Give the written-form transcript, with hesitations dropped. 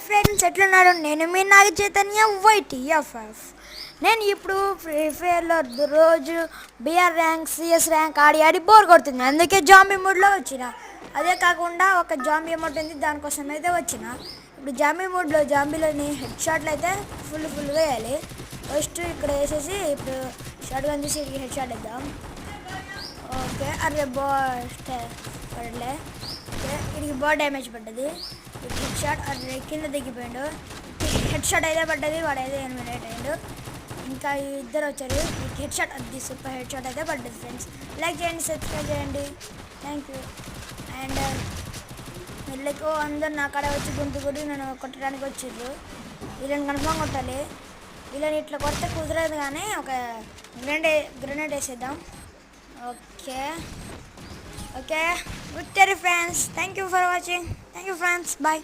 Friends ఎట్లున్నారు? నేను మీ నాగ చైతన్య వైటీఎఫ్ఎఫ్. నేను ఇప్పుడు ఫ్రీ ఫైర్లో రోజు బిఆర్ ర్యాంక్ సిఎస్ ర్యాంక్ ఆడి బోర్ కొడుతుంది, అందుకే జాంబీ మూడ్లో వచ్చిన. అదే కాకుండా ఒక జాంబీ అమౌంట్ ఉంది, దానికోసం అయితే వచ్చిన. ఇప్పుడు జాంబీ మూడ్లో జాంబీలని హెడ్ షాట్లు అయితే ఫుల్ వేయాలి. ఫస్ట్ ఇక్కడ వేసేసి ఇప్పుడు షార్ట్ గన్ తీసి హెడ్ షాట్ వేద్దాం. ఓకే, అరే పడలే. ఓకే, వీడికి బాగా డ్యామేజ్ పడ్డది. హెడ్ షాట్ అరే కింద దిగిపోయాడు. హెడ్ షాట్ అయితే పడ్డది, వాడైతే ఎలిమినేట్ అయ్యాడు. ఇంకా ఇద్దరు వచ్చారు, హెడ్ షాట్ అది సూపర్ హెడ్ షాట్ అయితే పడ్డది. ఫ్రెండ్స్ లైక్ చేయండి, సబ్స్క్రైబ్ చేయండి, థ్యాంక్ యూ. అండ్ వీళ్ళకు అందరు నా కాడ వచ్చి గొంతు కొట్టి నన్ను కొట్టడానికి వచ్చిర్రు. వీళ్ళని కన్ఫామ్ కొట్టాలి. వీళ్ళని ఇట్లా కొడితే కుదరదు, కానీ ఒక గ్రెనేడ్ వేసేద్దాం. Okay okay, victory friends, thank you for watching, thank you friends, bye.